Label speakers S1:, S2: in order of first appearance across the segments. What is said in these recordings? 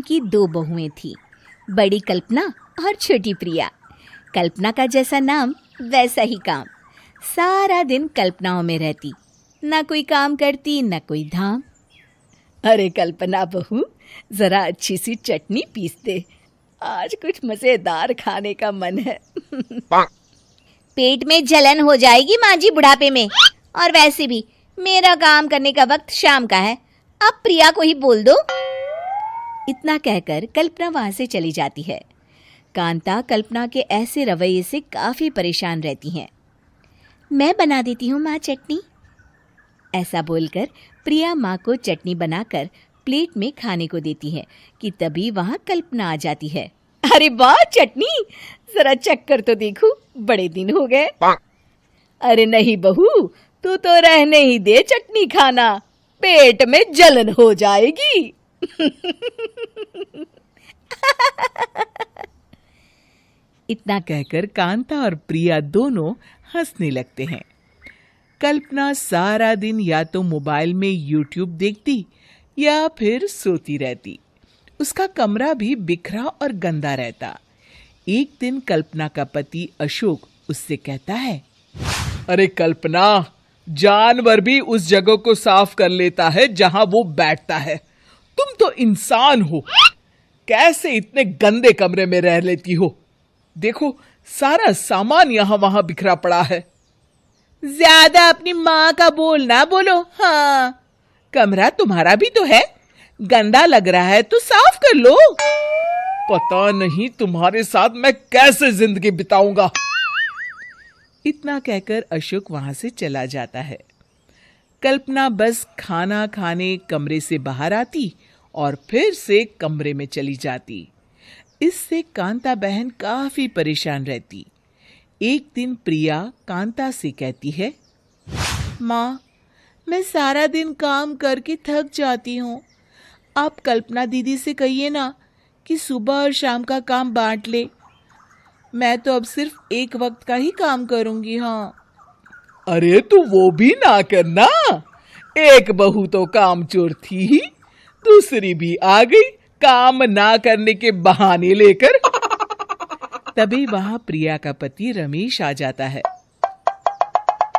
S1: की दो बहुएं थीं, बड़ी कल्पना और छोटी प्रिया। कल्पना का जैसा नाम वैसा ही काम। सारा दिन कल्पनाओं में रहती, ना कोई काम करती ना कोई धाम। अरे कल्पना बहू, जरा अच्छी सी चटनी पीस दे, आज कुछ मजेदार खाने का मन है।
S2: पेट में जलन हो जाएगी माँ जी बुढ़ापे में, और वैसे भी मेरा काम करने का वक्त शाम का है, अब प्रिया को ही बोल दो।
S1: इतना कहकर कल्पना वहां से चली जाती है। कांता कल्पना के ऐसे रवैये से काफी परेशान रहती हैं। मैं बना देती हूँ माँ चटनी, ऐसा बोलकर प्रिया माँ को चटनी बनाकर प्लेट में खाने को देती है कि तभी वहां कल्पना आ जाती है। अरे वाह चटनी, जरा चक्कर तो देखूं, बड़े दिन हो गए। अरे नहीं बहू, तू तो रहने ही दे चटनी खाना, पेट में जलन हो जाएगी। इतना कहकर कांता और प्रिया दोनों हंसने लगते हैं। कल्पना सारा दिन या तो मोबाइल में यूट्यूब देखती या फिर सोती रहती। उसका कमरा भी बिखरा और गंदा रहता। एक दिन कल्पना का पति अशोक उससे कहता है,
S3: अरे कल्पना, जानवर भी उस जगह को साफ कर लेता है जहां वो बैठता है, तुम तो इंसान हो, कैसे इतने गंदे कमरे में रह लेती हो? देखो, सारा सामान यहां वहां बिखरा पड़ा है।
S1: ज्यादा अपनी माँ का बोल ना बोलो। हाँ, कमरा तुम्हारा भी तो है, गंदा लग रहा है तो साफ कर लो।
S3: पता नहीं तुम्हारे साथ मैं कैसे जिंदगी बिताऊंगा।
S1: इतना कहकर अशोक वहां से चला जाता है। कल्पना बस खाना खाने कमरे से बाहर आती और फिर से कमरे में चली जाती। इससे कांता बहन काफी परेशान रहती। एक दिन प्रिया कांता से कहती है, माँ, मैं सारा दिन काम करके थक जाती हूँ, आप कल्पना दीदी से कहिए ना कि सुबह और शाम का काम बांट ले, मैं तो अब सिर्फ एक वक्त का ही काम करूंगी। हाँ।
S3: अरे तू वो भी ना करना, एक बहू तो कामचोर थी ही, दूसरी भी आ गई काम ना करने के बहाने लेकर।
S1: तभी वहां प्रिया का पति रमेश आ जाता है।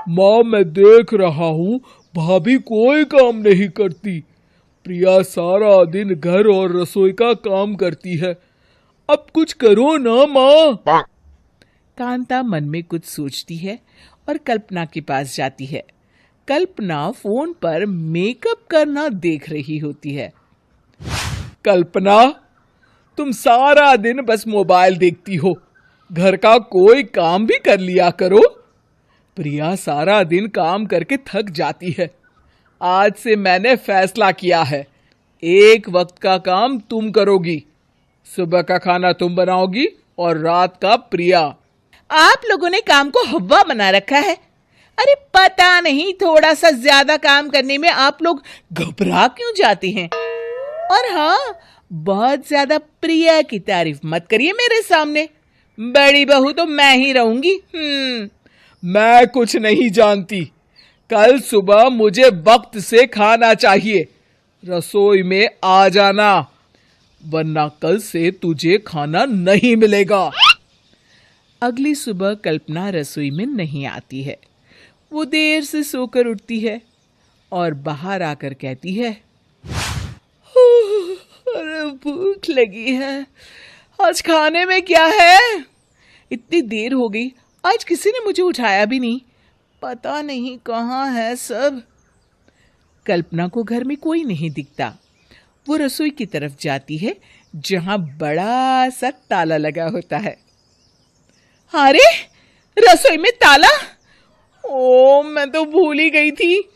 S3: माँ, मैं देख रहा हूँ भाभी कोई काम नहीं करती, प्रिया सारा दिन घर और रसोई का काम करती है, अब कुछ करो ना माँ।
S1: कांता मन में कुछ सोचती है और कल्पना के पास जाती है। कल्पना फोन पर मेकअप करना देख रही होती है।
S3: कल्पना, तुम सारा दिन बस मोबाइल देखती हो, घर का कोई काम भी कर लिया करो। प्रिया सारा दिन काम करके थक जाती है, आज से मैंने फैसला किया है, एक वक्त का काम तुम करोगी, सुबह का खाना तुम बनाओगी और रात का प्रिया।
S1: आप लोगों ने काम को हवा बना रखा है। अरे पता नहीं थोड़ा सा ज्यादा काम करने में आप लोग घबरा क्यों जाते हैं। और हाँ, बहुत ज्यादा प्रिया की तारीफ मत करिए मेरे सामने, बड़ी बहू तो मैं ही रहूंगी।
S3: मैं कुछ नहीं जानती, कल सुबह मुझे वक्त से खाना चाहिए, रसोई में आ जाना, वरना कल से तुझे खाना नहीं मिलेगा।
S1: अगली सुबह कल्पना रसोई में नहीं आती है। वो देर से सोकर उठती है और बाहर आकर कहती है, अरे भूख लगी है, आज खाने में क्या है? इतनी देर हो गई, आज किसी ने मुझे उठाया भी नहीं, पता नहीं कहाँ है सब। कल्पना को घर में कोई नहीं दिखता। वो रसोई की तरफ जाती है जहां बड़ा सा ताला लगा होता है। अरे रसोई में ताला! ओ, मैं तो भूल ही गई थी,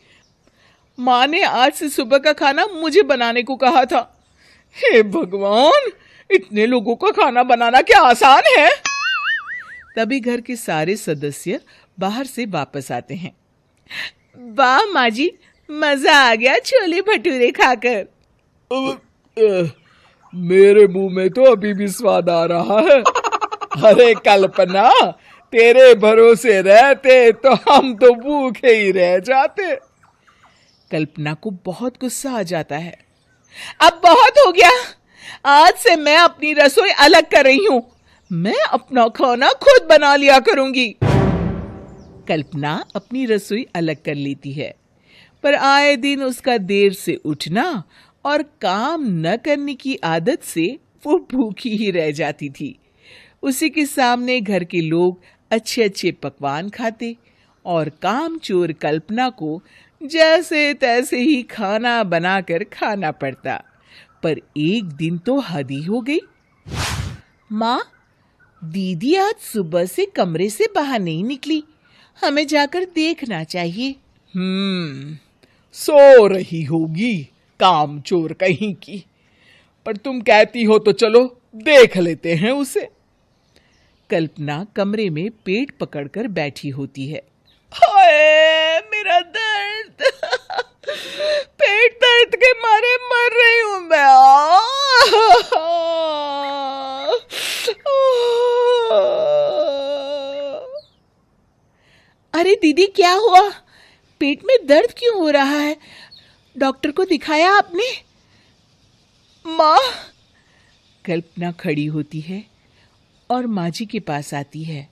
S1: माँ ने आज से सुबह का खाना मुझे बनाने को कहा था। हे भगवान, इतने लोगों का खाना बनाना क्या आसान है। तभी घर के सारे सदस्य बाहर से वापस आते हैं। वाह माँ जी, मजा आ गया छोले भटूरे खाकर।
S3: मेरे मुंह में तो अभी भी स्वाद आ रहा है। अरे कल्पना, तेरे भरोसे रहते तो हम तो भूखे ही रह जाते।
S1: कल्पना को बहुत गुस्सा आ जाता है। अब बहुत हो गया, आज से मैं अपनी रसोई अलग कर रही हूँ। मैं अपना खाना खुद बना लिया करूंगी। कल्पना अपनी रसोई अलग कर लेती है, पर आए दिन उसका देर से उठना और काम न करने की आदत से वो भूखी ही रह जाती थी। उसी के सामने घर के लोग अच्छे अच्छे पकवान खाते और कामचोर कल्पना को जैसे तैसे ही खाना बनाकर खाना पड़ता। पर एक दिन तो हद ही हो गई। माँ, दीदी आज सुबह से कमरे से बाहर नहीं निकली, हमें जाकर देखना चाहिए।
S3: सो रही होगी कामचोर कहीं की। पर तुम कहती हो तो चलो देख लेते हैं उसे।
S1: कल्पना कमरे में पेट पकड़कर बैठी होती है। हाय मेरा दर्द, पेट दर्द के मारे मर रही हूं मैं। अरे दीदी, क्या हुआ? पेट में दर्द क्यों हो रहा है? डॉक्टर को दिखाया आपने? माँ, कल्पना खड़ी होती है और माँ जी के पास आती है।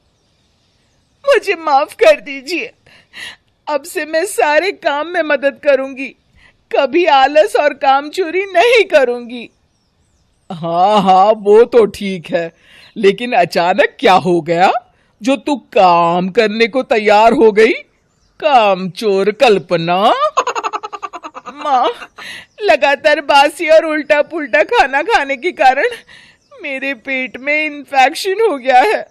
S1: मुझे माफ कर दीजिए, अब से मैं सारे काम में मदद करूंगी, कभी आलस और काम चोरी नहीं करूंगी।
S3: हाँ हाँ, वो तो ठीक है, लेकिन अचानक क्या हो गया जो तू काम करने को तैयार हो गई? कामचोर कल्पना।
S1: माँ, लगातार बासी और उल्टा पुल्टा खाना खाने के कारण मेरे पेट में इन्फेक्शन हो गया है।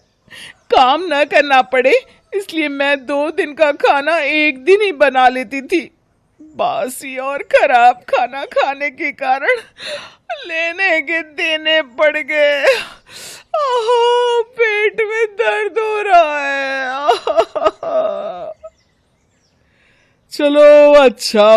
S1: काम न करना पड़े इसलिए मैं 2 दिन का खाना एक दिन ही बना लेती थी। बासी और खराब खाना खाने के कारण लेने के देने पड़ गए। पेट में दर्द हो रहा है।
S3: चलो अच्छा